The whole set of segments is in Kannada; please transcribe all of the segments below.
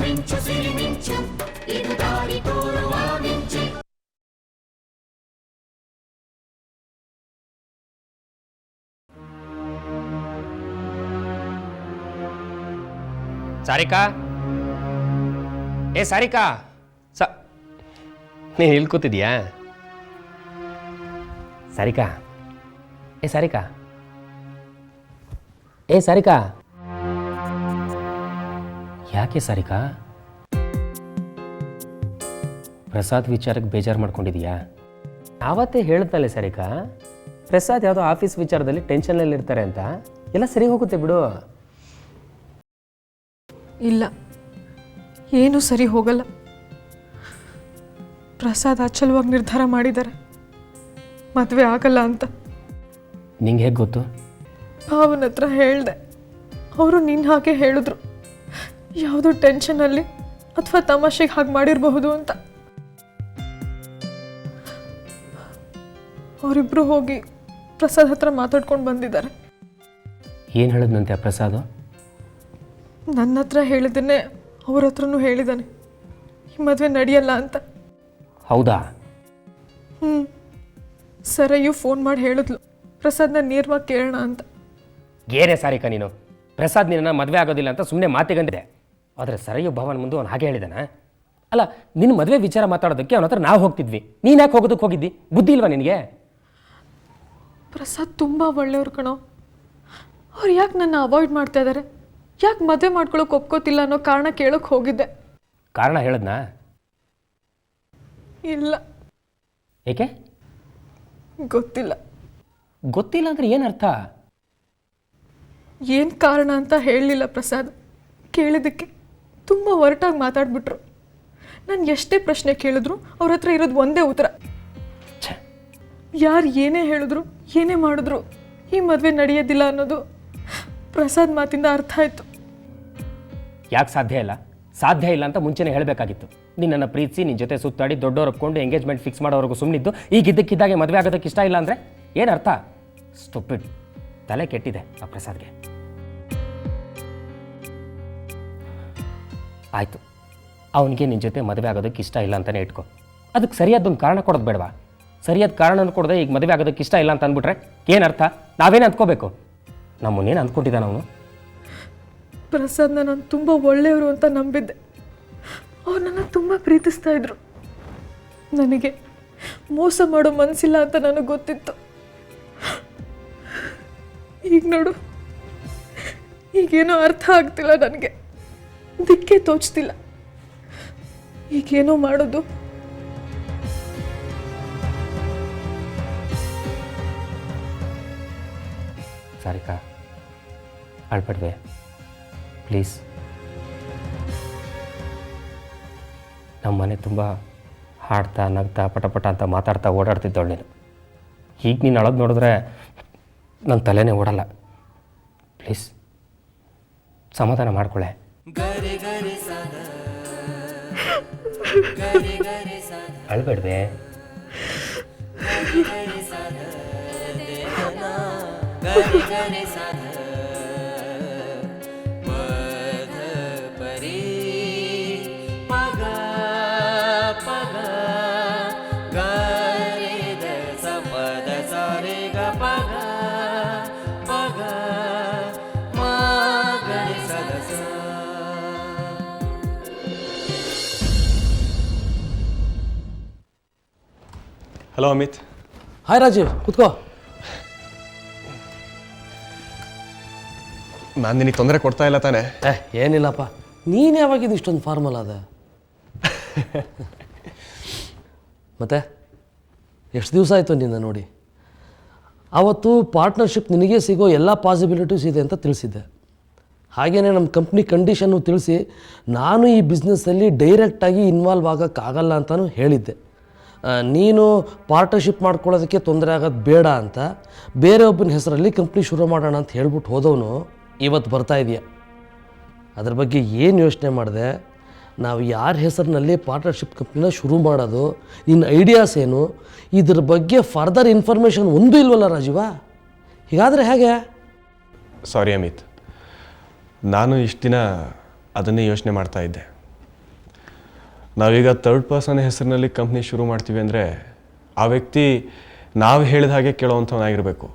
ಮಿಂಚು ಸಿರಿ ಮಿಂಚು ಇದು ದಾರಿ ತೋರುವ ಮಿಂಚು. ಸಾರಿಕಾ, ಏ ಸಾರಿಕಾ, ನೀನು ಇಲ್ಲಿ ಕೂತಿದ್ಯಾ? ಸಾರಿಕಾ, ಏ ಸಾರಿಕಾ, ಏ ಸಾರಿಕಾ, ಯಾಕೆ ಸಾರಿಕಾ? ಪ್ರಸಾದ್ ವಿಚಾರಕ್ಕೆ ಬೇಜಾರು ಮಾಡ್ಕೊಂಡಿದೀಯಾ? ಆವತ್ತೇ ಹೇಳ್ತಲ್ಲ ಸಾರಿಕಾ, ಪ್ರಸಾದ್ ಯಾವುದೋ ಆಫೀಸ್ ವಿಚಾರದಲ್ಲಿ ಟೆನ್ಷನಲ್ಲಿ ಇರ್ತಾರೆ ಅಂತ. ಎಲ್ಲ ಸರಿ ಹೋಗುತ್ತೆ ಬಿಡು. ಇಲ್ಲ, ಏನೂ ಸರಿ ಹೋಗಲ್ಲ. ಪ್ರಸಾದ್ ಅಚಲವಾಗಿ ನಿರ್ಧಾರ ಮಾಡಿದ್ದಾರೆ ಮದುವೆ ಆಗಲ್ಲ ಅಂತ. ನಿಂಗೆ ಹೇಗೆ ಗೊತ್ತು? ಅವನ ಹತ್ರ ಹೇಳಿದೆ. ಅವರು ನಿನ್ನ ಹಾಗೆ ಹೇಳಿದ್ರು, ಯಾವುದೋ ಟೆನ್ಷನಲ್ಲಿ ಅಥವಾ ತಮಾಷೆಗೆ ಹಾಗೆ ಮಾಡಿರಬಹುದು ಅಂತ. ಅವರಿಬ್ಬರು ಹೋಗಿ ಪ್ರಸಾದ್ ಹತ್ರ ಮಾತಾಡ್ಕೊಂಡು ಬಂದಿದ್ದಾರೆ. ಏನು ಹೇಳಿದ್ನಂತೆ ಪ್ರಸಾದ್? ನನ್ನ ಹತ್ರ ಹೇಳಿದ್ದನ್ನೇ ಅವ್ರ ಹತ್ರನೂ ಹೇಳಿದ್ದಾನೆ, ಈ ಮದುವೆ ನಡೆಯಲ್ಲ ಅಂತ. ಹೌದಾ? ಸರಯ್ಯು ಫೋನ್ ಮಾಡಿ ಹೇಳಿದ್ಲು ಪ್ರಸಾದ್ನ ನೇರವಾಗಿ ಕೇಳೋಣ ಅಂತ. ಏನೇ ಸಾರಿಕಾ ನೀನು, ಪ್ರಸಾದ್ ನಿನ್ನ ಮದುವೆ ಆಗೋದಿಲ್ಲ ಅಂತ ಸುಮ್ಮನೆ ಮಾತಿಗಂದಿದೆ. ಆದರೆ ಸರಯ್ಯು ಭವನ್ ಮುಂದೆ ಅವನು ಹಾಗೆ ಹೇಳಿದಾನ? ಅಲ್ಲ, ನಿನ್ನ ಮದುವೆ ವಿಚಾರ ಮಾತಾಡೋದಕ್ಕೆ ಅವನ ಹತ್ರ ನಾವು ಹೋಗ್ತಿದ್ವಿ, ನೀನು ಯಾಕೆ ಹೋಗೋದಕ್ಕೆ ಹೋಗಿದ್ದಿ? ಬುದ್ಧಿ ಇಲ್ವಾ ನಿನಗೆ? ಪ್ರಸಾದ್ ತುಂಬ ಒಳ್ಳೆಯವ್ರು ಕಣೋ. ಅವ್ರು ಯಾಕೆ ನನ್ನ ಅವಾಯ್ಡ್ ಮಾಡ್ತಾ ಇದ್ದಾರೆ? ಯಾಕೆ ಮದುವೆ ಮಾಡ್ಕೊಳ್ಳೋಕೆ ಒಪ್ಕೋತಿಲ್ಲ ಅನ್ನೋ ಕಾರಣ ಕೇಳೋಕೆ ಹೋಗಿದ್ದೆ. ಕಾರಣ ಹೇಳದ್ನಾ? ಇಲ್ಲ. ಏಕೆ? ಗೊತ್ತಿಲ್ಲ. ಗೊತ್ತಿಲ್ಲ ಅಂದರೆ ಏನು ಅರ್ಥ? ಏನು ಕಾರಣ ಅಂತ ಹೇಳಲಿಲ್ಲ ಪ್ರಸಾದ್. ಕೇಳಿದ್ದಕ್ಕೆ ತುಂಬ ಒರಟಾಗಿ ಮಾತಾಡ್ಬಿಟ್ರು. ನಾನು ಎಷ್ಟೇ ಪ್ರಶ್ನೆ ಕೇಳಿದ್ರು ಅವ್ರ ಹತ್ರ ಇರೋದು ಒಂದೇ ಉತ್ತರ, ಯಾರು ಏನೇ ಹೇಳಿದ್ರು ಏನೇ ಮಾಡಿದ್ರು ಈ ಮದುವೆ ನಡೆಯೋದಿಲ್ಲ ಅನ್ನೋದು ಪ್ರಸಾದ್ ಮಾತಿಂದ ಅರ್ಥ ಆಯಿತು. ಯಾಕೆ ಸಾಧ್ಯ ಇಲ್ಲ? ಸಾಧ್ಯ ಇಲ್ಲ ಅಂತ ಮುಂಚೆನೇ ಹೇಳಬೇಕಾಗಿತ್ತು. ನಿನ್ನನ್ನು ಪ್ರೀತಿಸಿ ನಿನ್ನ ಜೊತೆ ಸುತ್ತಾಡಿ ದೊಡ್ಡವ್ರು ಒಪ್ಕೊಂಡು ಎಂಗೇಜ್ಮೆಂಟ್ ಫಿಕ್ಸ್ ಮಾಡೋವರೆಗೂ ಸುಮ್ಮನಿದ್ದು ಈಗ ಇದ್ದಕ್ಕಿದ್ದಾಗೆ ಮದುವೆ ಆಗೋದಕ್ಕೆ ಇಷ್ಟ ಇಲ್ಲ ಅಂದರೆ ಏನು ಅರ್ಥ? ಸ್ಟುಪಿಡ್. ತಲೆ ಕೆಟ್ಟಿದೆ ಆ ಪ್ರಸಾದ್ಗೆ. ಆಯಿತು, ಅವನಿಗೆ ನಿನ್ನ ಜೊತೆ ಮದುವೆ ಆಗೋದಕ್ಕೆ ಇಷ್ಟ ಇಲ್ಲ ಅಂತಲೇ ಇಟ್ಕೊ. ಅದಕ್ಕೆ ಸರಿಯಾದೊಂದು ಕಾರಣ ಕೊಡೋದು ಬೇಡವಾ? ಸರಿಯಾದ ಕಾರಣನ ಕೊಡದೆ ಈಗ ಮದುವೆ ಆಗೋದಕ್ಕೆ ಇಷ್ಟ ಇಲ್ಲ ಅಂತ ಅಂದ್ಬಿಟ್ರೆ ಏನು ಅರ್ಥ? ನಾವೇನು ಅಂದ್ಕೋಬೇಕು? ನಮ್ಮನ್ನೇನು ಅಂದ್ಕೊಂಡಿದ್ದಾನ ಅವನು? ಪ್ರಸಾದ್ನ ನಾನು ತುಂಬ ಒಳ್ಳೆಯವರು ಅಂತ ನಂಬಿದ್ದೆ. ಅವ್ರು ನನ್ನ ತುಂಬ ಪ್ರೀತಿಸ್ತಾ ಇದ್ರು. ನನಗೆ ಮೋಸ ಮಾಡೋ ಮನಸ್ಸಿಲ್ಲ ಅಂತ ನನಗೆ ಗೊತ್ತಿತ್ತು. ಈಗ ನೋಡು, ಈಗೇನೋ ಅರ್ಥ ಆಗ್ತಿಲ್ಲ ನನಗೆ, ದಿಕ್ಕೇ ತೋಚ್ತಿಲ್ಲ. ಈಗೇನೋ ಮಾಡೋದು. ಸಾರಿಕಾ, ಅಳ್ಬೇಡ್ವೆ ಪ್ಲೀಸ್. ನಮ್ಮ ಮನೆ ತುಂಬ ಹಾಡ್ತಾ ನಗ್ತಾ ಪಟಪಟ ಅಂತ ಮಾತಾಡ್ತಾ ಓಡಾಡ್ತಿದ್ದವಳು ನೀನು. ಈಗ ನೀನು ಅಳೋದು ನೋಡಿದ್ರೆ ನನ್ನ ತಲೆನೇ ಓಡಲ್ಲ. ಪ್ಲೀಸ್ ಸಮಾಧಾನ ಮಾಡ್ಕೊಳ್ಳೆ. ಅಳ್ಬೇಡ್ವೆ. ಹಲೋ ಅಮಿತ್. ಹಾಯ್ ರಾಜೀವ್, ಕೂತ್ಕೋ. ನಾನು ನಿನಗೆ ತೊಂದರೆ ಕೊಡ್ತಾ ಇಲ್ಲ ತಾನೆ? ಏನಿಲ್ಲಪ್ಪ, ನೀನು ಯಾವಾಗಿದ್ದು ಇಷ್ಟೊಂದು ಫಾರ್ಮಲ್ ಅದ? ಮತ್ತೆ ಎಷ್ಟು ದಿವಸ ಆಯಿತು ನಿನ್ನ ನೋಡಿ? ಆವತ್ತು ಪಾರ್ಟ್ನರ್ಶಿಪ್ ನಿನಗೆ ಸಿಗೋ ಎಲ್ಲ ಪಾಸಿಬಿಲಿಟೀಸ್ ಇದೆ ಅಂತ ತಿಳಿಸಿದ್ದೆ. ಹಾಗೆಯೇ ನಮ್ಮ ಕಂಪ್ನಿ ಕಂಡೀಷನ್ನು ತಿಳಿಸಿ ನಾನು ಈ ಬಿಸ್ನೆಸ್ಸಲ್ಲಿ ಡೈರೆಕ್ಟಾಗಿ ಇನ್ವಾಲ್ವ್ ಆಗೋಕ್ಕಾಗಲ್ಲ ಅಂತಲೂ ಹೇಳಿದ್ದೆ. ನೀನು ಪಾರ್ಟ್ನರ್ಶಿಪ್ ಮಾಡ್ಕೊಳ್ಳೋದಕ್ಕೆ ತೊಂದರೆ ಆಗೋದು ಬೇಡ ಅಂತ ಬೇರೆ ಒಬ್ಬನ ಹೆಸರಲ್ಲಿ ಕಂಪ್ನಿ ಶುರು ಮಾಡೋಣ ಅಂತ ಹೇಳ್ಬಿಟ್ಟು ಹೋದವನು ಇವತ್ತು ಬರ್ತಾ ಇದೆಯಾ. ಅದ್ರ ಬಗ್ಗೆ ಏನು ಯೋಚನೆ ಮಾಡಿದೆ? ನಾವು ಯಾರ ಹೆಸರಿನಲ್ಲಿ ಪಾರ್ಟ್ನರ್ಶಿಪ್ ಕಂಪ್ನಿನ ಶುರು ಮಾಡೋದು, ನಿನ್ನ ಐಡಿಯಾಸ್ ಏನು, ಇದ್ರ ಬಗ್ಗೆ ಫರ್ದರ್ ಇನ್ಫಾರ್ಮೇಷನ್ ಒಂದೂ ಇಲ್ವಲ್ಲ ರಾಜೀವ? ಹೀಗಾದರೆ ಹೇಗೆ? ಸಾರಿ ಅಮಿತ್, ನಾನು ಇಷ್ಟು ದಿನ ಅದನ್ನೇ ಯೋಚನೆ ಮಾಡ್ತಾ ಇದ್ದೆ. ನಾವೀಗ ಥರ್ಡ್ ಪರ್ಸನ್ ಹೆಸರಿನಲ್ಲಿ ಕಂಪ್ನಿ ಶುರು ಮಾಡ್ತೀವಿ ಅಂದರೆ ಆ ವ್ಯಕ್ತಿ ನಾವು ಹೇಳಿದ ಹಾಗೆ ಕೇಳೋವಂಥವನಾಗಿರಬೇಕು.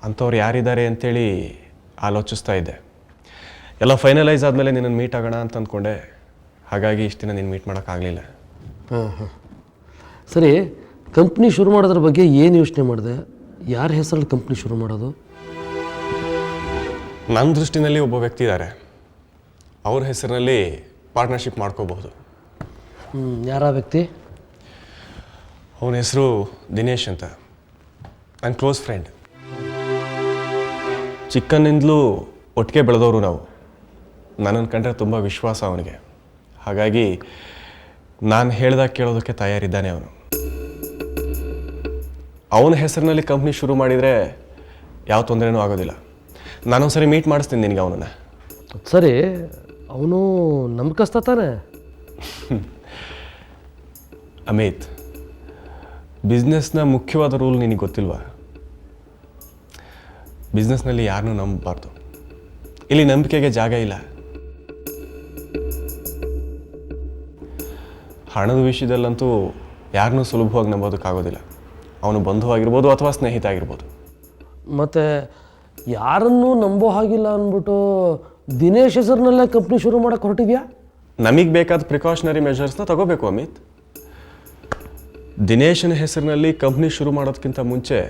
ಅಂಥವ್ರು ಯಾರಿದ್ದಾರೆ ಅಂತೇಳಿ ಆಲೋಚಿಸ್ತಾ ಇದ್ದೆ. ಎಲ್ಲ ಫೈನಲೈಸ್ ಆದಮೇಲೆ ನಿನ್ನನ್ನು ಮೀಟ್ ಆಗೋಣ ಅಂತ ಅಂದ್ಕೊಂಡೆ. ಹಾಗಾಗಿ ಇಷ್ಟು ದಿನ ನೀನು ಮೀಟ್ ಮಾಡೋಕ್ಕಾಗಲಿಲ್ಲ. ಹಾಂ. ಸರಿ, ಕಂಪ್ನಿ ಶುರು ಮಾಡೋದ್ರ ಬಗ್ಗೆ ಏನು ಯೋಚನೆ ಮಾಡಿದೆ? ಯಾರ ಹೆಸರಲ್ಲಿ ಕಂಪ್ನಿ ಶುರು ಮಾಡೋದು? ನನ್ನ ದೃಷ್ಟಿನಲ್ಲಿ ಒಬ್ಬ ವ್ಯಕ್ತಿ ಇದ್ದಾರೆ. ಅವ್ರ ಹೆಸರಿನಲ್ಲಿ ಪಾರ್ಟ್ನರ್ಶಿಪ್ ಮಾಡ್ಕೋಬಹುದು. ಯಾರ ವ್ಯಕ್ತಿ? ಅವನ ಹೆಸರು ದಿನೇಶ್ ಅಂತ, ನನ್ನ ಕ್ಲೋಸ್ ಫ್ರೆಂಡ್. ಚಿಕ್ಕನಿಂದಲೂ ಒಟ್ಟಿಗೆ ಬೆಳೆದವರು ನಾವು. ನನ್ನನ್ನು ಕಂಡ್ರೆ ತುಂಬ ವಿಶ್ವಾಸ ಅವನಿಗೆ. ಹಾಗಾಗಿ ನಾನು ಹೇಳ್ದಾಗ ಕೇಳೋದಕ್ಕೆ ತಯಾರಿದ್ದಾನೆ ಅವನು. ಅವನ ಹೆಸರಿನಲ್ಲಿ ಕಂಪ್ನಿ ಶುರು ಮಾಡಿದರೆ ಯಾವ ತೊಂದರೆನೂ ಆಗೋದಿಲ್ಲ. ನಾನೊಂದ್ಸರಿ ಮೀಟ್ ಮಾಡಿಸ್ತೀನಿ ನಿನಗೆ ಅವನನ್ನು. ಸರಿ, ಅವನು ನಂಬಿಕಸ್ತ ತಾನೆ? ಅಮಿತ್, ಬಿಸ್ನೆಸ್ನ ಮುಖ್ಯವಾದ ರೂಲ್ ನಿನಗೆ ಗೊತ್ತಿಲ್ವಾ? ಬಿಸ್ನೆಸ್ನಲ್ಲಿ ಯಾರನ್ನೂ ನಂಬಬಾರ್ದು. ಇಲ್ಲಿ ನಂಬಿಕೆಗೆ ಜಾಗ ಇಲ್ಲ. ಹಣದ ವಿಷಯದಲ್ಲಂತೂ ಯಾರನ್ನೂ ಸುಲಭವಾಗಿ ನಂಬೋದಕ್ಕಾಗೋದಿಲ್ಲ. ಅವನು ಬಂಧು ಆಗಿರ್ಬೋದು ಅಥವಾ ಸ್ನೇಹಿತ ಆಗಿರ್ಬೋದು. ಮತ್ತು ಯಾರನ್ನೂ ನಂಬೋ ಹಾಗಿಲ್ಲ ಅಂದ್ಬಿಟ್ಟು ದಿನೇಶ್ ಹೆಸರಿನಲ್ಲೇ ಕಂಪ್ನಿ ಶುರು ಮಾಡೋಕ್ಕೆ ಹೊರಟಿದ್ಯಾ? ನಮಗೆ ಬೇಕಾದ ಪ್ರಿಕಾಷನರಿ ಮೆಷರ್ಸ್ನ ತಗೋಬೇಕು ಅಮಿತ್. ದಿನೇಶನ ಹೆಸರಿನಲ್ಲಿ ಕಂಪ್ನಿ ಶುರು ಮಾಡೋದಕ್ಕಿಂತ ಮುಂಚೆ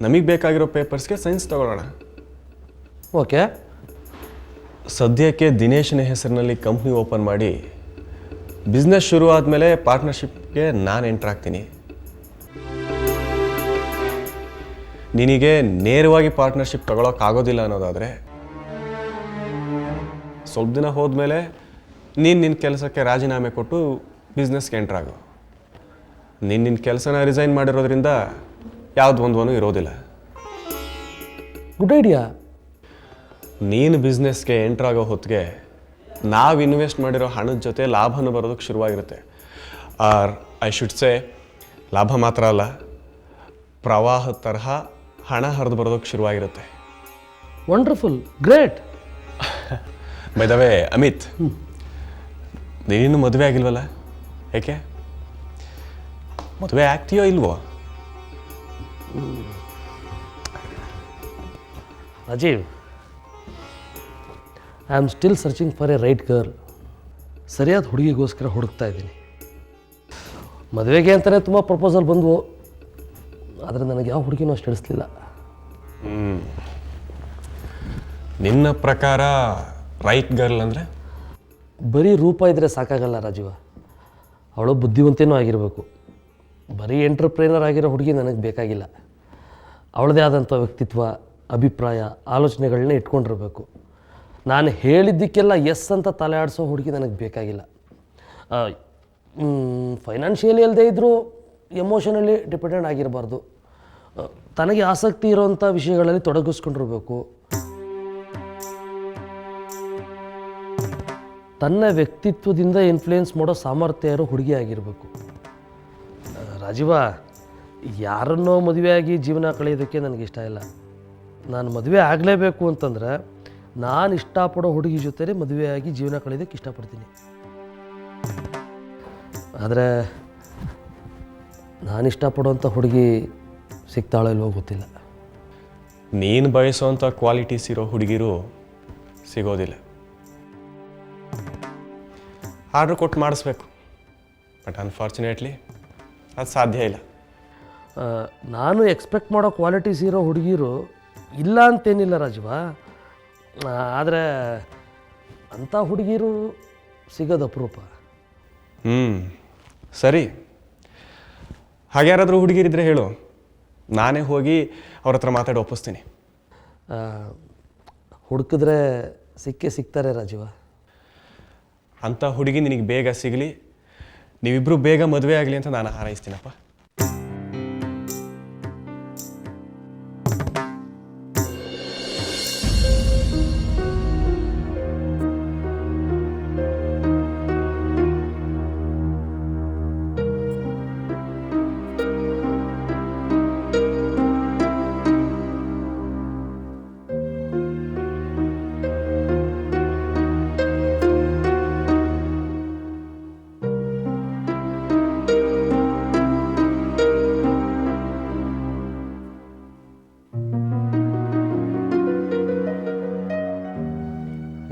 ನಮಗೆ ಬೇಕಾಗಿರೋ ಪೇಪರ್ಸ್ಗೆ ಸೈನ್ಸ್ ತಗೊಳ್ಳೋಣ. ಓಕೆ. ಸದ್ಯಕ್ಕೆ ದಿನೇಶನ ಹೆಸರಿನಲ್ಲಿ ಕಂಪ್ನಿ ಓಪನ್ ಮಾಡಿ ಬಿಸ್ನೆಸ್ ಶುರು ಆದಮೇಲೆ ಪಾರ್ಟ್ನರ್ಶಿಪ್ಗೆ ನಾನು ಎಂಟ್ರ್ ಆಗ್ತೀನಿ. ನಿನಗೆ ನೇರವಾಗಿ ಪಾರ್ಟ್ನರ್ಶಿಪ್ ತಗೊಳಕ್ಕಾಗೋದಿಲ್ಲ ಅನ್ನೋದಾದರೆ ಸ್ವಲ್ಪ ದಿನ ಹೋದ್ಮೇಲೆ ನೀನು ನಿನ್ನ ಕೆಲಸಕ್ಕೆ ರಾಜೀನಾಮೆ ಕೊಟ್ಟು ಬಿಸ್ನೆಸ್ಗೆ ಎಂಟ್ರ್ ಆಗು. ನೀನು ನಿನ್ನ ಕೆಲಸನ ರಿಸೈನ್ ಮಾಡಿರೋದ್ರಿಂದ ಯಾವ್ದು ಒಂದೂ ಇರೋದಿಲ್ಲ. Good idea. ನೀನು ಬಿಸ್ನೆಸ್ಗೆ ಎಂಟ್ರ್ ಆಗೋ ಹೊತ್ತಿಗೆ ನಾವು ಇನ್ವೆಸ್ಟ್ ಮಾಡಿರೋ ಹಣದ ಜೊತೆ ಲಾಭನೂ ಬರೋದಕ್ಕೆ ಶುರುವಾಗಿರುತ್ತೆ. ಆರ್ ಐ ಶುಡ್ ಸೇ, ಲಾಭ ಮಾತ್ರ ಅಲ್ಲ, ಪ್ರವಾಹದ ತರಹ ಹಣ ಹರಿದು ಬರೋದಕ್ಕೆ ಶುರುವಾಗಿರುತ್ತೆ. Wonderful, great. By the way Amit, ನೀನು ಮದುವೆ ಆಗಿಲ್ವಲ್ಲ? ಏಕೆ? ಮದುವೆ ಆಗ್ತೀಯೋ ಇಲ್ವೋ? Rajeev, I am still searching for a right girl. ಸರಿಯಾದ ಹುಡುಗಿಗೋಸ್ಕರ ಹುಡುಕ್ತಾ ಇದ್ದೀನಿ. ಮದುವೆಗೆ ಅಂತಲೇ ತುಂಬ ಪ್ರಪೋಸಲ್ ಬಂದವು, ಆದರೆ ನನಗೆ ಯಾವ ಹುಡುಗಿನೂ ಅಷ್ಟು ಹಿಡಿಸ್ಲಿಲ್ಲ. ನಿನ್ನ ಪ್ರಕಾರ ರೈಟ್ ಗರ್ಲ್ ಅಂದರೆ? ಬರೀ ರೂಪ ಇದ್ದರೆ ಸಾಕಾಗಲ್ಲ ರಾಜೀವ, ಅವಳು ಬುದ್ಧಿವಂತೇನೂ ಆಗಿರಬೇಕು. ಬರೀ ಎಂಟರ್ಪ್ರೈನರ್ ಆಗಿರೋ ಹುಡುಗಿ ನನಗೆ ಬೇಕಾಗಿಲ್ಲ. ಅವಳದೇ ಆದಂಥ ವ್ಯಕ್ತಿತ್ವ, ಅಭಿಪ್ರಾಯ, ಆಲೋಚನೆಗಳನ್ನ ಇಟ್ಕೊಂಡಿರಬೇಕು. ನಾನು ಹೇಳಿದ್ದಕ್ಕೆಲ್ಲ ಎಸ್ ಅಂತ ತಲೆ ಆಡಿಸೋ ಹುಡುಗಿ ನನಗೆ ಬೇಕಾಗಿಲ್ಲ. ಫೈನಾನ್ಷಿಯಲಿ ಅಲ್ಲದೆ ಇದ್ದರೂ ಎಮೋಷನಲಿ ಡಿಪೆಂಡೆಂಟ್ ಆಗಿರಬಾರ್ದು. ತನಗೆ ಆಸಕ್ತಿ ಇರೋವಂಥ ವಿಷಯಗಳಲ್ಲಿ ತೊಡಗಿಸ್ಕೊಂಡಿರಬೇಕು. ತನ್ನ ವ್ಯಕ್ತಿತ್ವದಿಂದ ಇನ್ಫ್ಲೂಯೆನ್ಸ್ ಮಾಡೋ ಸಾಮರ್ಥ್ಯ ಇರೋ ಹುಡುಗಿ ಆಗಿರಬೇಕು. ರಾಜೀವ, ಯಾರನ್ನೋ ಮದುವೆಯಾಗಿ ಜೀವನ ಕಳೆಯೋದಕ್ಕೆ ನನಗಿಷ್ಟ ಇಲ್ಲ. ನಾನು ಮದುವೆ ಆಗಲೇಬೇಕು ಅಂತಂದರೆ ನಾನು ಇಷ್ಟಪಡೋ ಹುಡುಗಿ ಜೊತೆ ಮದುವೆಯಾಗಿ ಜೀವನ ಕಳೆಯೋದಕ್ಕೆ ಇಷ್ಟಪಡ್ತೀನಿ. ಆದರೆ ನಾನು ಇಷ್ಟಪಡೋಂಥ ಹುಡುಗಿ ಸಿಗ್ತಾಳೋ ಇಲ್ವೋ ಗೊತ್ತಿಲ್ಲ. ನೀನು ಬಯಸೋವಂಥ ಕ್ವಾಲಿಟೀಸ್ ಇರೋ ಹುಡುಗಿರು ಸಿಗೋದಿಲ್ಲ. ಆರ್ಡ್ರ್ ಕೊಟ್ಟು ಮಾಡಿಸ್ಬೇಕು, ಬಟ್ ಅನ್ಫಾರ್ಚುನೇಟ್ಲಿ ಅದು ಸಾಧ್ಯ ಇಲ್ಲ. ನಾನು ಎಕ್ಸ್ಪೆಕ್ಟ್ ಮಾಡೋ ಕ್ವಾಲಿಟೀಸ್ ಇರೋ ಹುಡುಗಿರು ಇಲ್ಲ ಅಂತೇನಿಲ್ಲ ರಾಜೀವ, ಆದರೆ ಅಂಥ ಹುಡುಗಿರು ಸಿಗೋದು ಅಪರೂಪ. ಸರಿ, ಹಾಗೆ ಯಾರಾದರೂ ಹುಡುಗಿರಿದ್ರೆ ಹೇಳು, ನಾನೇ ಹೋಗಿ ಅವ್ರ ಹತ್ರ ಮಾತಾಡಿ ಒಪ್ಪಿಸ್ತೀನಿ. ಹುಡುಕಿದ್ರೆ ಸಿಗ್ತಾರೆ ರಾಜೀವ. ಅಂಥ ಹುಡುಗಿ ನಿನಗೆ ಬೇಗ ಸಿಗಲಿ, ನೀವಿಬ್ಬರು ಬೇಗ ಮದುವೆ ಆಗಲಿ ಅಂತ ನಾನು ಹಾರೈಸ್ತೀನಪ್ಪ.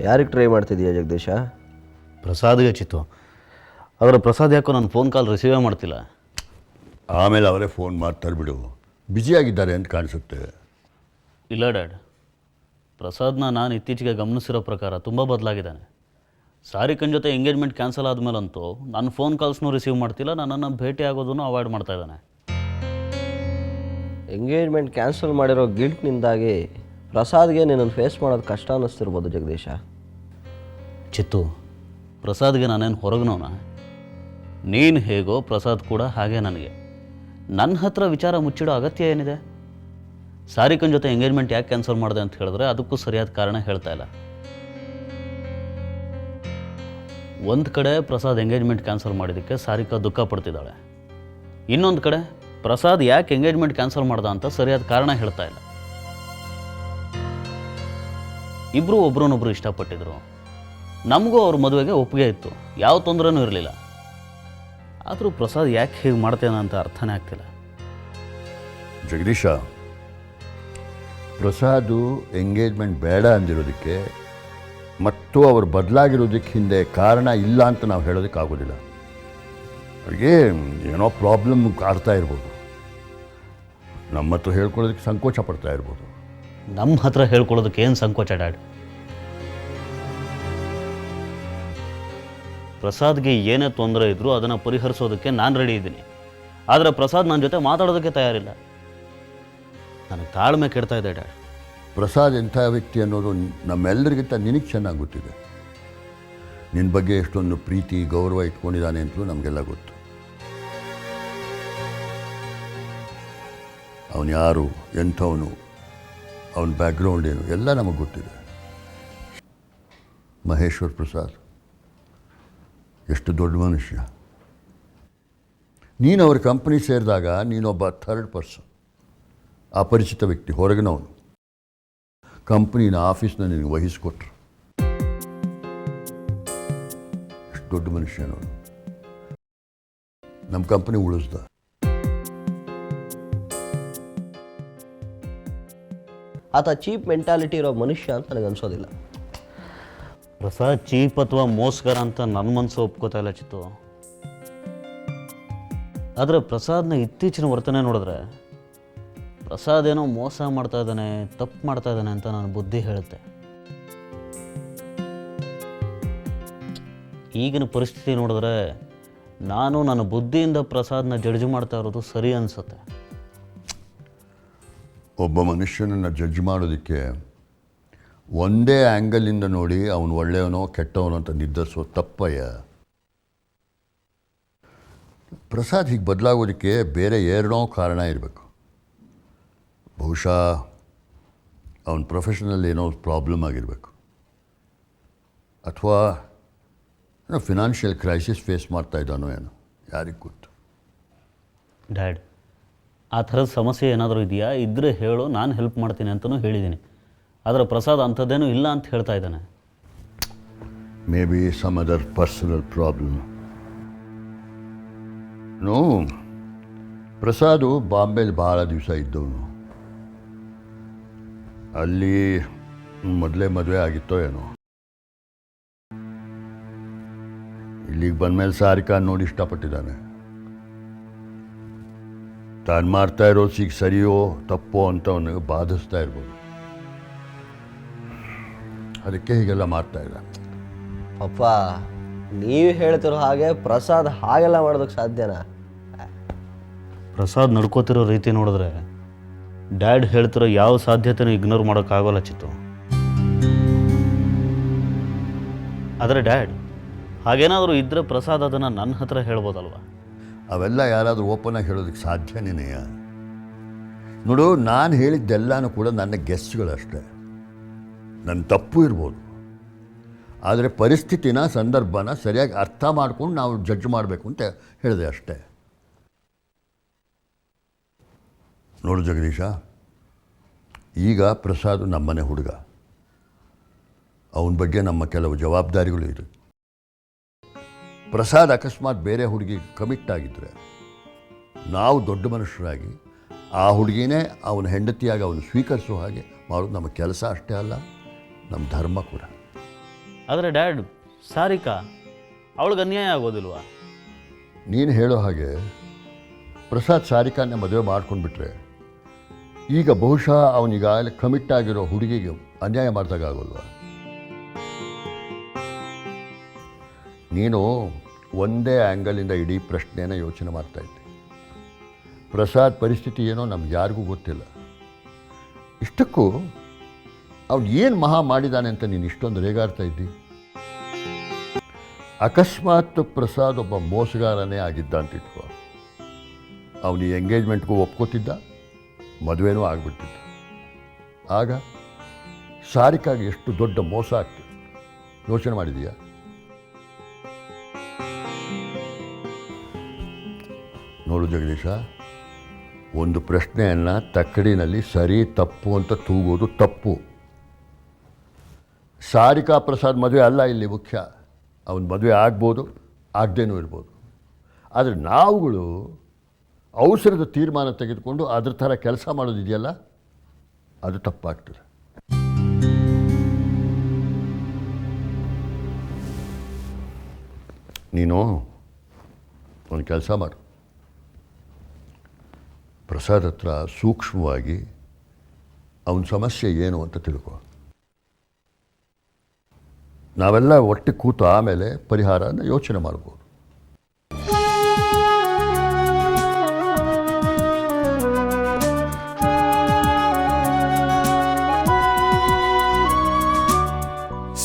ಯಾರಿಗೆ ಟ್ರೈ ಮಾಡ್ತಿದ್ದೀಯಾ ಜಗದೀಶ? ಪ್ರಸಾದ್ಗೆ ಚಿತ್ತು. ಅವರ ಪ್ರಸಾದ್ ಯಾಕೋ ನನ್ನ ಫೋನ್ ಕಾಲ್ ರಿಸೀವೇ ಮಾಡ್ತಿಲ್ಲ. ಆಮೇಲೆ ಅವರೇ ಫೋನ್ ಮಾಡ್ತಾರೆ ಬಿಡು, ಬ್ಯುಸಿಯಾಗಿದ್ದಾರೆ ಅಂತ ಕಾಣಿಸುತ್ತೆ. ಇಲ್ಲ ಡ್ಯಾಡ್, ಪ್ರಸಾದ್ನ ನಾನು ಇತ್ತೀಚೆಗೆ ಗಮನಿಸಿರೋ ಪ್ರಕಾರ ತುಂಬ ಬದಲಾಗಿದ್ದಾನೆ. ಸಾರಿಕನ್ ಜೊತೆ ಎಂಗೇಜ್ಮೆಂಟ್ ಕ್ಯಾನ್ಸಲ್ ಆದಮೇಲಂತೂ ನನ್ನ ಫೋನ್ ಕಾಲ್ಸ್ನೂ ರಿಸೀವ್ ಮಾಡ್ತಿಲ್ಲ, ನನ್ನನ್ನು ಭೇಟಿ ಆಗೋದನ್ನು ಅವಾಯ್ಡ್ ಮಾಡ್ತಾ ಇದ್ದಾನೆ. ಎಂಗೇಜ್ಮೆಂಟ್ ಕ್ಯಾನ್ಸಲ್ ಮಾಡಿರೋ ಗಿಲ್ಟ್ನಿಂದಾಗಿ ಪ್ರಸಾದ್ಗೆ ನಿನ್ನನ್ನು ಫೇಸ್ ಮಾಡೋದು ಕಷ್ಟ ಅನ್ನಿಸ್ತಿರ್ಬೋದು ಜಗದೀಶ. ಚಿತ್ತು, ಪ್ರಸಾದ್ಗೆ ನಾನೇನು ಹೊರಗಿನವನ? ನೀನು ಹೇಗೋ ಪ್ರಸಾದ್ ಕೂಡ ಹಾಗೆ ನನಗೆ. ನನ್ನ ಹತ್ರ ವಿಚಾರ ಮುಚ್ಚಿಡೋ ಅಗತ್ಯ ಏನಿದೆ? ಸಾರಿಕನ್ ಜೊತೆ ಎಂಗೇಜ್ಮೆಂಟ್ ಯಾಕೆ ಕ್ಯಾನ್ಸಲ್ ಮಾಡಿದೆ ಅಂತ ಹೇಳಿದ್ರೆ ಅದಕ್ಕೂ ಸರಿಯಾದ ಕಾರಣ ಹೇಳ್ತಾ ಇಲ್ಲ. ಒಂದು ಕಡೆ ಪ್ರಸಾದ್ ಎಂಗೇಜ್ಮೆಂಟ್ ಕ್ಯಾನ್ಸಲ್ ಮಾಡಿದ್ದಕ್ಕೆ ಸಾರಿಕಾ ದುಃಖ ಪಡ್ತಿದ್ದಾಳೆ, ಇನ್ನೊಂದು ಕಡೆ ಪ್ರಸಾದ್ ಯಾಕೆ ಎಂಗೇಜ್ಮೆಂಟ್ ಕ್ಯಾನ್ಸಲ್ ಮಾಡ್ದ ಅಂತ ಸರಿಯಾದ ಕಾರಣ ಹೇಳ್ತಾ ಇಲ್ಲ. ಇಬ್ಬರು ಒಬ್ರನ್ನೊಬ್ರು ಇಷ್ಟಪಟ್ಟಿದ್ರು, ನಮಗೂ ಅವ್ರ ಮದುವೆಗೆ ಒಪ್ಪಿಗೆ ಇತ್ತು, ಯಾವ ತೊಂದರೆನೂ ಇರಲಿಲ್ಲ. ಆದರೂ ಪ್ರಸಾದ್ ಯಾಕೆ ಹೀಗೆ ಮಾಡ್ತೇನೆ ಅಂತ ಅರ್ಥನೇ ಆಗ್ತಿಲ್ಲ. ಜಗದೀಶ, ಪ್ರಸಾದು ಎಂಗೇಜ್ಮೆಂಟ್ ಬೇಡ ಅಂದಿರೋದಕ್ಕೆ ಮತ್ತು ಅವರು ಬದಲಾಗಿರೋದಕ್ಕೆ ಹಿಂದೆ ಕಾರಣ ಇಲ್ಲ ಅಂತ ನಾವು ಹೇಳೋದಕ್ಕಾಗೋದಿಲ್ಲ. ಅವ್ರಿಗೆ ಏನೋ ಪ್ರಾಬ್ಲಮ್ ಕಾಡ್ತಾ ಇರ್ಬೋದು, ನಮ್ಮ ಹತ್ರ ಹೇಳ್ಕೊಳ್ಳೋದಕ್ಕೆ ಸಂಕೋಚ ಪಡ್ತಾ ಇರ್ಬೋದು. ನಮ್ಮ ಹತ್ರ ಹೇಳ್ಕೊಳ್ಳೋದಕ್ಕೆ ಏನು ಸಂಕೋಚ ಡ್ಯಾಡ್? ಪ್ರಸಾದ್ಗೆ ಏನೇ ತೊಂದರೆ ಇದ್ದರೂ ಅದನ್ನು ಪರಿಹರಿಸೋದಕ್ಕೆ ನಾನು ರೆಡಿ ಇದ್ದೀನಿ. ಆದರೆ ಪ್ರಸಾದ್ ನನ್ನ ಜೊತೆ ಮಾತಾಡೋದಕ್ಕೆ ತಯಾರಿಲ್ಲ. ನನಗೆ ತಾಳ್ಮೆ ಕೆಡ್ತಾ ಇದೆ ಡ್ಯಾಡ್. ಪ್ರಸಾದ್ ಎಂಥ ವ್ಯಕ್ತಿ ಅನ್ನೋದು ನಮ್ಮೆಲ್ಲರಿಗಿಂತ ನಿನಗೆ ಚೆನ್ನಾಗಿ ಗೊತ್ತಿದೆ. ನಿನ್ನ ಬಗ್ಗೆ ಎಷ್ಟೊಂದು ಪ್ರೀತಿ ಗೌರವ ಇಟ್ಕೊಂಡಿದ್ದಾನೆ ಅಂತಲೂ ನಮಗೆಲ್ಲ ಗೊತ್ತು. ಅವನು ಯಾರು, ಎಂಥವನು, ಅವನ ಬ್ಯಾಕ್ಗ್ರೌಂಡ್ ಏನು ಎಲ್ಲ ನಮಗೆ ಗೊತ್ತಿದೆ. ಮಹೇಶ್ವರ್ ಪ್ರಸಾದ್ ಎಷ್ಟು ದೊಡ್ಡ ಮನುಷ್ಯ. ನೀನು ಅವ್ರ ಕಂಪ್ನಿ ಸೇರಿದಾಗ ನೀನೊಬ್ಬ ಥರ್ಡ್ ಪರ್ಸನ್, ಅಪರಿಚಿತ ವ್ಯಕ್ತಿ, ಹೊರಗಿನವನು. ಕಂಪ್ನಿನ ಆಫೀಸ್ನ ನಿನಗೆ ವಹಿಸ್ಕೊಟ್ರು. ಎಷ್ಟು ದೊಡ್ಡ ಮನುಷ್ಯನವನು. ನಮ್ಮ ಕಂಪ್ನಿ ಉಳಿಸ್ದ. ಆತ ಚೀಪ್ ಮೆಂಟಾಲಿಟಿ ಇರೋ ಮನುಷ್ಯ ಅಂತ ನನಗೆ ಅನ್ಸೋದಿಲ್ಲ. ಪ್ರಸಾದ್ ಚೀಪ್ ಅಥವಾ ಮೋಸ್ಕರ ಅಂತ ನನ್ನ ಮನಸ್ಸು ಒಪ್ಕೋತಾ ಇಲ್ಲ ಚಿತ್ತು. ಆದರೆ ಪ್ರಸಾದ್ನ ಇತ್ತೀಚಿನ ವರ್ತನೆ ನೋಡಿದ್ರೆ ಪ್ರಸಾದ್ ಏನೋ ಮೋಸ ಮಾಡ್ತಾ ಇದ್ದಾನೆ, ತಪ್ಪು ಮಾಡ್ತಾ ಇದ್ದಾನೆ ಅಂತ ನನ್ನ ಬುದ್ಧಿ ಹೇಳುತ್ತೆ. ಈಗಿನ ಪರಿಸ್ಥಿತಿ ನೋಡಿದ್ರೆ ನಾನು ನನ್ನ ಬುದ್ಧಿಯಿಂದ ಪ್ರಸಾದ್ನ ಜಡ್ಜ್ ಮಾಡ್ತಾ ಇರೋದು ಸರಿ ಅನಿಸುತ್ತೆ. ಒಬ್ಬ ಮನುಷ್ಯನನ್ನು ಜಡ್ಜ್ ಮಾಡೋದಕ್ಕೆ ಒಂದೇ ಆ್ಯಂಗಲಿಂದ ನೋಡಿ ಅವನು ಒಳ್ಳೆಯವನೋ ಕೆಟ್ಟವನೋ ಅಂತ ನಿರ್ಧರಿಸೋ ತಪ್ಪಯ್ಯ. ಪ್ರಸಾದ್ ಹೀಗೆ ಬದಲಾಗೋದಕ್ಕೆ ಬೇರೆ ಏನೋ ಕಾರಣ ಇರಬೇಕು. ಬಹುಶಃ ಅವನ ಪ್ರೊಫೆಷನಲ್ಲಿ ಏನೋ ಪ್ರಾಬ್ಲಮ್ ಆಗಿರಬೇಕು, ಅಥವಾ ಏನೋ ಫಿನಾನ್ಷಿಯಲ್ ಕ್ರೈಸಿಸ್ ಫೇಸ್ ಮಾಡ್ತಾ ಇದ್ದಾನೋ ಏನೋ, ಯಾರಿಗೆ ಗೊತ್ತು. ಡ್ಯಾಡ್, ಆ ಥರದ ಸಮಸ್ಯೆ ಏನಾದರೂ ಇದೆಯಾ? ಇದ್ದರೆ ಹೇಳು, ನಾನು ಹೆಲ್ಪ್ ಮಾಡ್ತೀನಿ ಅಂತಲೂ ಹೇಳಿದ್ದೀನಿ. ಆದರೆ ಪ್ರಸಾದ್ ಅಂಥದ್ದೇನೂ ಇಲ್ಲ ಅಂತ ಹೇಳ್ತಾ ಇದ್ದಾನೆ. Maybe some other personal problem. No, Prasad ಬಾಂಬೆಲಿ ಭಾಳ ದಿವಸ ಇದ್ದವನು. ಅಲ್ಲಿ ಮೊದಲೇ ಮದುವೆ ಆಗಿತ್ತೋ ಏನೋ. ಇಲ್ಲಿಗೆ ಬಂದಮೇಲೆ ಸಾರಿಕಾ ನೋಡಿ ಇಷ್ಟಪಟ್ಟಿದ್ದಾನೆ. ತಾನು ಮಾಡ್ತಾ ಇರೋದು ಈಗ ಸರಿಯೋ ತಪ್ಪೋ ಅಂತ ಅವನಿಗೆ ಬಾಧಿಸ್ತಾ ಇರ್ಬೋದು. ಅದಕ್ಕೆ ಹೀಗೆಲ್ಲ ಮಾಡ್ತಾ ಇದ್ದ. ಅಪ್ಪ, ನೀವು ಹೇಳ್ತಿರೋ ಹಾಗೆ ಪ್ರಸಾದ್ ಹಾಗೆಲ್ಲ ಮಾಡೋದಕ್ಕೆ ಸಾಧ್ಯನಾ? ಪ್ರಸಾದ್ ನಡ್ಕೋತಿರೋ ರೀತಿ ನೋಡಿದ್ರೆ ಡ್ಯಾಡ್ ಹೇಳ್ತಿರೋ ಯಾವ ಸಾಧ್ಯತೆನೂ ಇಗ್ನೋರ್ ಮಾಡೋಕ್ಕಾಗೋಲ್ಲ ಚಿತ್ತು. ಆದರೆ ಡ್ಯಾಡ್, ಹಾಗೇನಾದರೂ ಇದ್ದರೆ ಪ್ರಸಾದ್ ಅದನ್ನು ನನ್ನ ಹತ್ರ ಹೇಳ್ಬೋದಲ್ವ? ಅವೆಲ್ಲ ಯಾರಾದರೂ ಓಪನಾಗಿ ಹೇಳೋದಕ್ಕೆ ಸಾಧ್ಯನೇ? ನೋಡು, ನಾನು ಹೇಳಿದ್ದೆಲ್ಲನೂ ಕೂಡ ನನ್ನ ಗೆಸ್ಟ್ಗಳಷ್ಟೇ. ನನ್ನ ತಪ್ಪು ಇರ್ಬೋದು, ಆದರೆ ಪರಿಸ್ಥಿತಿನ ಸಂದರ್ಭನ ಸರಿಯಾಗಿ ಅರ್ಥ ಮಾಡ್ಕೊಂಡು ನಾವು ಜಡ್ಜ್ ಮಾಡಬೇಕು ಅಂತ ಹೇಳಿದೆ ಅಷ್ಟೇ. ನೋಡು ಜಗದೀಶ, ಈಗ ಪ್ರಸಾದ್ ನಮ್ಮನೆ ಹುಡುಗ. ಅವನ ಬಗ್ಗೆ ನಮ್ಮ ಕೆಲವು ಜವಾಬ್ದಾರಿಗಳು ಇದೆ. ಪ್ರಸಾದ್ ಅಕಸ್ಮಾತ್ ಬೇರೆ ಹುಡುಗಿ ಕಮಿಟ್ ಆಗಿದ್ದರೆ ನಾವು ದೊಡ್ಡ ಮನುಷ್ಯರಾಗಿ ಆ ಹುಡುಗಿನೇ ಅವನ ಹೆಂಡತಿಯಾಗಿ ಅವನು ಸ್ವೀಕರಿಸೋ ಹಾಗೆ ಮಾಡೋದು ನಮ್ಮ ಕೆಲಸ ಅಷ್ಟೇ ಅಲ್ಲ, ನಮ್ಮ ಧರ್ಮ ಕೂಡ. ಆದರೆ ಡ್ಯಾಡ್, ಸಾರಿಕಾ ಅವಳಿಗೆ ಅನ್ಯಾಯ ಆಗೋದಿಲ್ವಾ? ನೀನು ಹೇಳೋ ಹಾಗೆ ಪ್ರಸಾದ್ ಸಾರಿಕಾನ ಮದುವೆ ಮಾಡ್ಕೊಂಡ್ಬಿಟ್ರೆ ಈಗ ಬಹುಶಃ ಅವನಿಗಾಗಲೇ ಕಮಿಟ್ ಆಗಿರೋ ಹುಡುಗಿಗೆ ಅನ್ಯಾಯ ಮಾಡಿದಾಗಲ್ವ? ನೀನು ಒಂದೇ ಆ್ಯಂಗಲಿಂದ ಇಡೀ ಪ್ರಶ್ನೆನ ಯೋಚನೆ ಮಾಡ್ತಾಯಿದ್ದೆ. ಪ್ರಸಾದ್ ಪರಿಸ್ಥಿತಿ ಏನೋ ನಮ್ಗೆ ಯಾರಿಗೂ ಗೊತ್ತಿಲ್ಲ. ಇಷ್ಟಕ್ಕೂ ಅವನು ಏನು ಮಹಾ ಮಾಡಿದ್ದಾನೆ ಅಂತ ನೀನು ಇಷ್ಟೊಂದು ರೇಗಾಡ್ತಾ ಇದ್ದಿ? ಅಕಸ್ಮಾತ್ ಪ್ರಸಾದ್ ಒಬ್ಬ ಮೋಸಗಾರನೇ ಆಗಿದ್ದ ಅಂತ ಇಟ್ಕೋ, ಅವನು ಈ ಎಂಗೇಜ್ಮೆಂಟ್ಗೂ ಒಪ್ಕೋತಿದ್ದ, ಮದುವೆನೂ ಆಗಿಬಿಡ್ತಿದ್ದ. ಆಗ ಸಾರಿಕಾಗೆ ಎಷ್ಟು ದೊಡ್ಡ ಮೋಸ ಆಗ್ತಿದೆ ಯೋಚನೆ ಮಾಡಿದೀಯಾ? ನೋಡು ಜಗದೀಶ, ಒಂದು ಪ್ರಶ್ನೆಯನ್ನು ತಕ್ಕಡಿನಲ್ಲಿ ಸರಿ ತಪ್ಪು ಅಂತ ತೂಗೋದು ತಪ್ಪು. ಸಾರಿಕಾ ಪ್ರಸಾದ್ ಮದುವೆ ಅಲ್ಲ ಇಲ್ಲಿ ಮುಖ್ಯ. ಅವನ ಮದುವೆ ಆಗ್ಬೋದು, ಆಗದೇನೂ ಇರ್ಬೋದು. ಆದರೆ ನಾವುಗಳು ಅವಸರದ ತೀರ್ಮಾನ ತೆಗೆದುಕೊಂಡು ಅದ್ರ ಥರ ಕೆಲಸ ಮಾಡೋದಿದೆಯಲ್ಲ, ಅದು ತಪ್ಪಾಗ್ತದೆ. ನೀನು ಒಂದು ಕೆಲಸ ಮಾಡು, ಪ್ರಸಾದ್ ಹತ್ರ ಸೂಕ್ಷ್ಮವಾಗಿ ಅವನ ಸಮಸ್ಯೆ ಏನು ಅಂತ ತಿಳ್ಕೊ. ನಾವೆಲ್ಲ ಒಟ್ಟಿಗೆ ಕೂತು ಆಮೇಲೆ ಪರಿಹಾರನ ಯೋಚನೆ ಮಾಡ್ಬೋದು.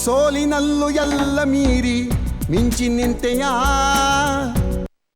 ಸೋಲಿನಲ್ಲೂ ಎಲ್ಲ ಮೀರಿ ಮಿಂಚಿ ನಿಂತೆಯಾ